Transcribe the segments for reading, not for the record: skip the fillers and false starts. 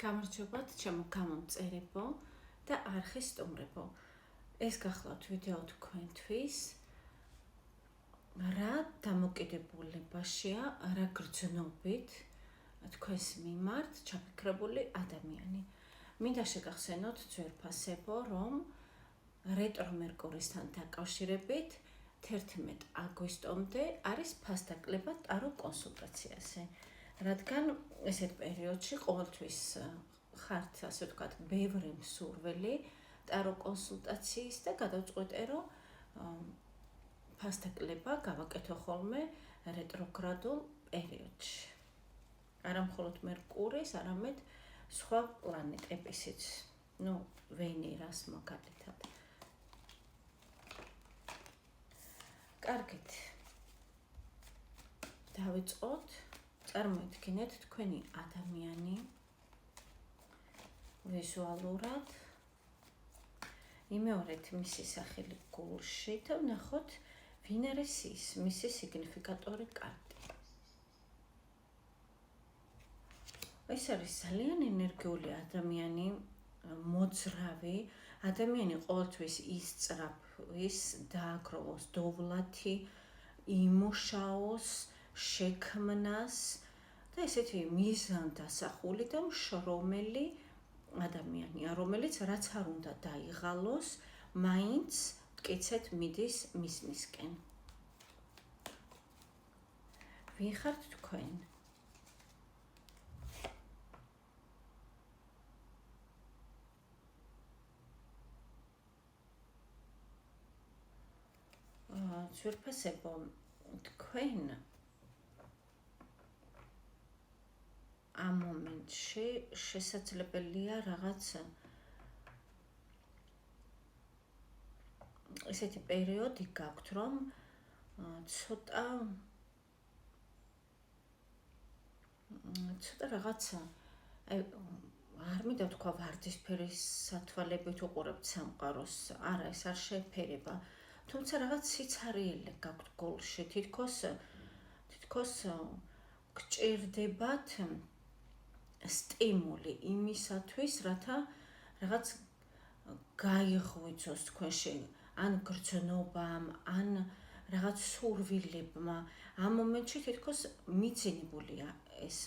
გამარჯობათ, ჩემო გამომწერებო და არხის სტუმრებო. ეს გახლავთ ვიდეო თქვენთვის. რა დამოკიდებულებაშია, რა გრძნობით თქვენს მიმართ ჩაფიქრებული ადამიანი. მინდა შეგახსენოთ ძვირფასებო, რომ რეტრო მერკურისთან დაკავშირებით 11 აგვისტომდე არის ფასდაკლება ტარო კონსულტაციაზე. რადგან ესეთ პერიოდში ყოველთვის ხართ, ასე ვთქვათ, ბევრი მსურველი ტარო კონსულტაციის და გადავწყვეტე, რომ ფასდაკლება გავაკეთო ხოლმე რეტროგრადულ პერიოდში. არა მხოლოდ მერკურის, არამედ სხვა პლანეტებისიც, ვენერას მაგალითად. კარგით. დავიწყოთ. წარმოიდგინეთ თქვენი ადამიანი ვიზუალურად. იმეორეთ მისი სახელი გულში და ვნახოთ ვინ არის ის, მისი სიგნიფიკატორი კარტი. ეს არის ძალიან ენერგიული ადამიანი, მოძრავი, ადამიანი ყოველთვის ისწრაფვის, დააგროვოს დოვლათი, იმუშაოს, შექმნას და ესეთი მიზანდასახული და მშრომელი ადამიანია, რომელიც რაც არ უნდა დაიღალოს, მაინც მტკიცედ მიდის მიზნისკენ. ვინ ხართ თქვენ? ძვირფასებო, თქვენ ამ მომენტში შესაძლებელია რაღაც ესეთი პერიოდი გაქვთ, რომ ცოტა რაღაცა არ მინდა თქვა ვარდისფერი სათვალებით უყურებთ სამყაროს, არა, ეს არ შეფერება, თუმცა რაღაც სიცარიელე გაქვთ გულში, თითქოს გჭირდებათ სტიმული იმისათვის, რათა რაღაც გაიღვიძოს თქვენში, ან გრძნობამ, ან რაღაც სურვილებმა. ამ მომენტში თითქოს მიძინებულია ეს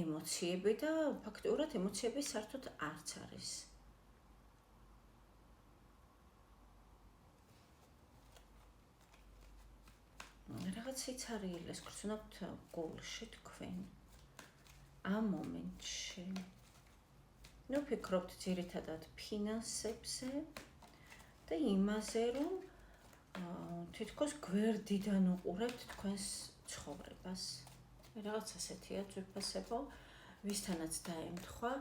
ემოციები და ფაქტიურად ემოციები საერთოდ არც არის. რაღაც სიცარიელეს გრძნობთ გულში თქვენ. ამ მომენტში. ფიქრობთ ძირითადად ფინანსებზე და იმაზე, რომ თითქოს გვერდიდან უყურებთ თქვენს ცხოვრებას. რაღაც ასეთია ძვირფასებო, ვისთანაც დაემთხვა,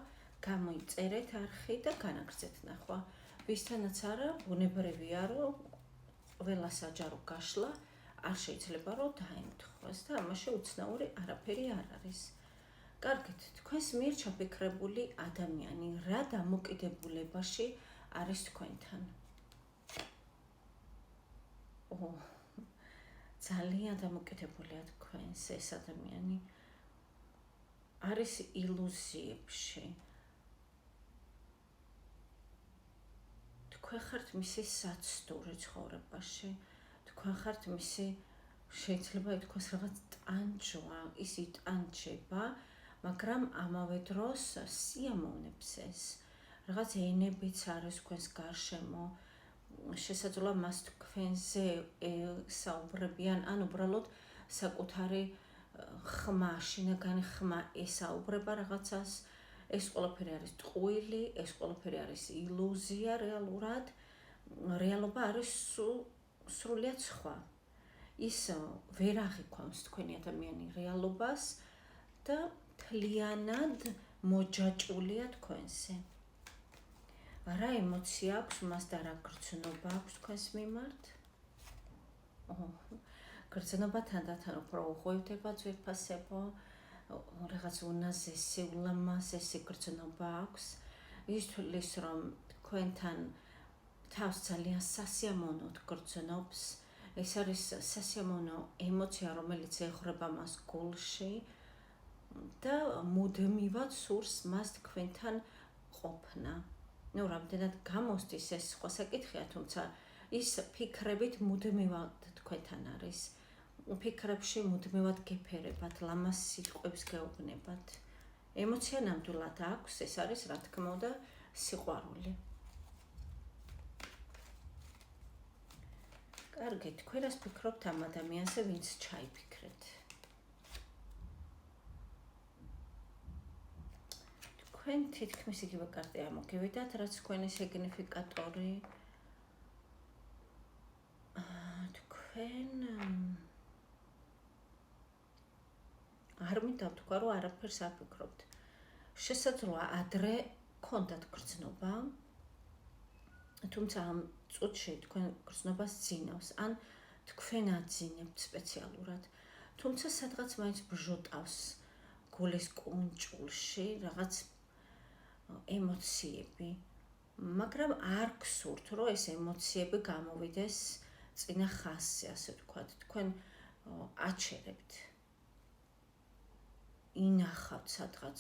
გამოიწერეთ არხი და განაგრძეთ ნახვა. ვისთანაც არა, ბუნებრივია, რომ ყველა საჯარო გაშლა არ შეიძლება რომ დაემთხვას და ამაში უცნაური არაფერი არ არის. კარგით, თქვენს მიერ ჩაფიქრებული ადამიანი რა დამოკიდებულებაში არის თქვენთან? ძალიან დამოკიდებულია თქვენს ეს ადამიანი. არის ილუზიებში. თქვენ ხართ მისი საცდური ცხოვრებაში. თქვენ ხართ მისი, შეიძლება ითქვას, რაღაც ტანჯვა, ის იტანჯება, მაგრამ ამავე დროს სიამოვნებს ეს. რაღაც ენებიც არის თქვენს გარშემო, შესაძლოა მას თქვენზე საუბრებიან, ან უბრალოდ საკუთარი ხმა, შინაგანი ხმა ესაუბრება რაღაცას. ეს ყველაფერი არის ტყუილი, ეს ყველაფერი არის ილუზია რეალურად. რეალობა არის სრულიად სხვა. ის ვერ აღიქვამს თქვენი ადამიანი რეალობას და მთლიანად მოჯაჭვულია თქვენზე. რა ემოცია აქვს მას და რა გრძნობა აქვს თქვენს მიმართ? გრძნობა თანდათან უფრო უღვივდება ძვირფასებო, რაღაც უნაზესი, ულამაზესი გრძნობა აქვს. ის თვლის, რომ თქვენთან თავს ძალიან სასიამოვნოდ გრძნობს. ეს არის სასიამოვნო ემოცია, რომელიც ეხვრება მას გულში. და მუდმივად სურს მას თქვენთან ყოფნა. ნუ რამდენად გამოსდის ეს სხვა საკითხია, თუმცა ის ფიქრებით მუდმივად თქვენთან არის. ფიქრებში მუდმივად გეფერებათ, ლამაზ სიტყვებს გეუბნებათ. ემოცია ნამდვილად აქვს, ეს არის რა თქმა უნდა სიყვარული. კარგი, თქვენ რას ფიქრობთ ამ ადამიანზე, ვინც ჩაიფიქრეთ? თქვენ თითქმის იგივე კარტი ამოგივიდათ, რაც თქვენი სიგნიფიკატორი. თქვენ არ მინდა ვთქვა, რომ არაფერს არ ფიქრობთ. შესაძლოა ადრე გქონდათ გრძნობა, თუმცა ამ წუთში თქვენ გრძნობას ძინავს, ან თქვენ აძინებთ სპეციალურად. თუმცა სადღაც მაინც ბჟუტავს გულის კუნჭულში რაღაც ემოციები, მაგრამ არ გსურთ, რომ ეს ემოციები გამოვიდეს წინა ხაზზე, ასე ვთქვათ. თქვენ აჩერებთ, ინახავთ სადღაც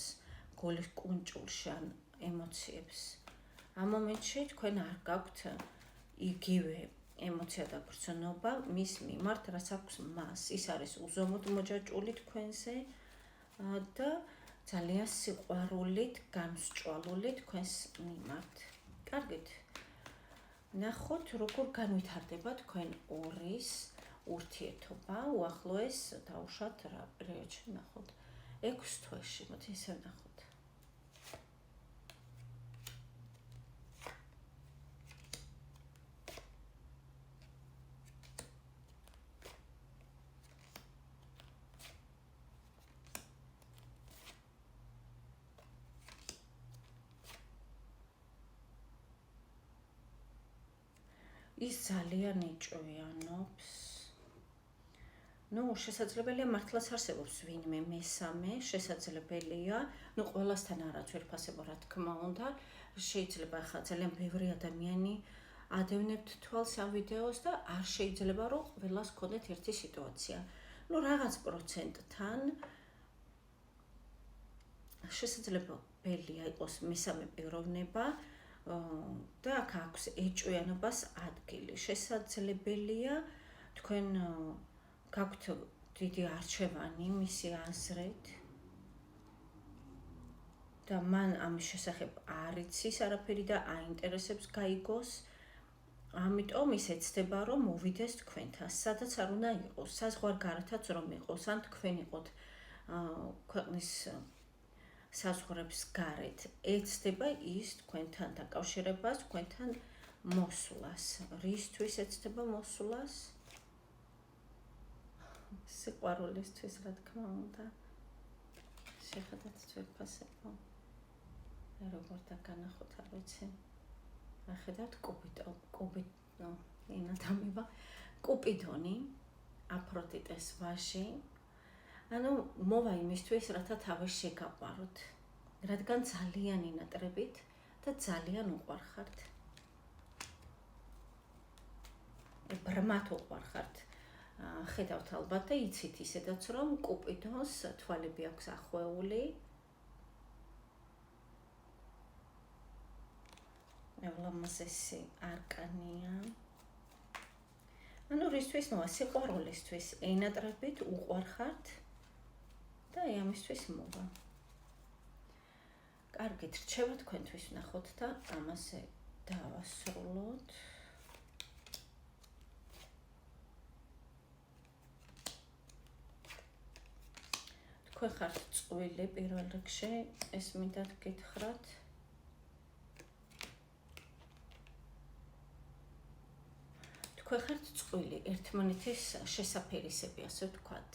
გულის კუნჭულში ან ემოციებს. ამ მომენტში თქვენ არ გაქვთ იგივე ემოცია და გრძნობა მის მიმართ, რაც აქვს მას. ის არის უზომოდ მოჯაჭული თქვენზე და ძალიან სიყვარულით გამსჭვალული თქვენს მიმართ. კარგით. ნახოთ, როგორ განვითარდება თქვენ ორის ურთიერთობა. უახლოეს დავუშვათ რა პერიოდში ნახოთ. 6 თვეში, მოდი ისე ნახოთ. ის ძალიან იჭვიანობს. შესაძლებელია მართლაც არსებობს ვინმე მესამე, შესაძლებელია, ყველასთან არაც ვერფასებო რა თქმა უნდა, შეიძლება ახლა ძალიან ბევრი ადამიანი ადევნებთ თვალს ამ ვიდეოს და არ შეიძლება რომ ყველას გქონდეთ ერთი სიტუაცია. რაღაც პროცენტთან შესაძლებელია იყოს მესამე პიროვნება და აქ აქვს ეჭვიანობას ადგილი. შესაძლებელია თქვენ გაქვთ დიდი არჩევანი მისი აზრით და მან ამის შესახებ არ იცის არაფერი და აინტერესებს გაიგოს. ამიტომ ის ეცდება რომ მოვიდეს თქვენთან, სადაც არ უნდა იყოს, საზღვარგარეთაც რომ იყოს, ან თქვენ იყოთ ქვეყნის საზღვრებს გარეთ. ეცდება ის თქვენთან დაკავშირებას, თქვენთან მოსვლას. რისთვის ეცდება მოსვლას? სიყვარულისთვის, რა თქმა უნდა. შეხედათ ვერფასებო. როგორ დაგანახოთ, არ ვიცი. ახედავთ კუპიდონი, აფროდიტეს ვაჟი. ანუ მოვა იმისთვის, რათა თავი შეგაყვაროთ, რადგან ძალიან ინატრებით და ძალიან უყვარხართ. ბრმად უყვარხართ. ხედავთ ალბათ და იცით ისედაც, რომ კუპიდონს თვალები აქვს ახვეული. ვლამაზესი არკანია. ანუ რისთვის მოვა? სიყვარულისთვის ენატრებით უყვარხართ და ამისთვის მოვა. კარგით, რჩევა თქვენთვის ვნახოთ და ამაზე დავასრულოთ. თქვენ ხართ წყვილი პირველ რიგში, ეს მინდათ გითხრათ. თქვენ ხართ წყვილი, ერთმანეთის შესაფერისები, ასე ვთქვათ.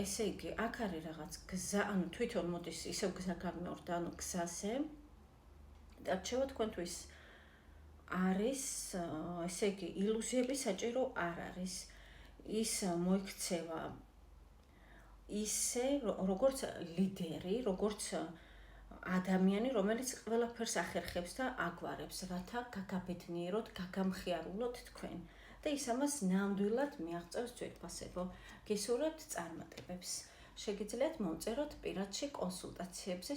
ესე იგი, აქ არის რაღაც გზა, ანუ თვითონ მოდის ისევ გზა გამეორდა, ანუ გზაზე. და რჩევა თქვენთვის არის, ესე იგი, ილუზიები საჭირო არ არის. ის მოიქცევა ისე, როგორც ლიდერი, როგორც ადამიანი, რომელიც ყველაფერს ახერხებს და აგვარებს, რათა გაგაბედნიეროთ, გაგამხიარულოთ თქვენ. და ის ამას ნამდვილად მიაღწევს ძვირფასებო. გისურვებთ წარმატებებს. შეგიძლიათ მომწეროთ პირადში კონსულტაციებზე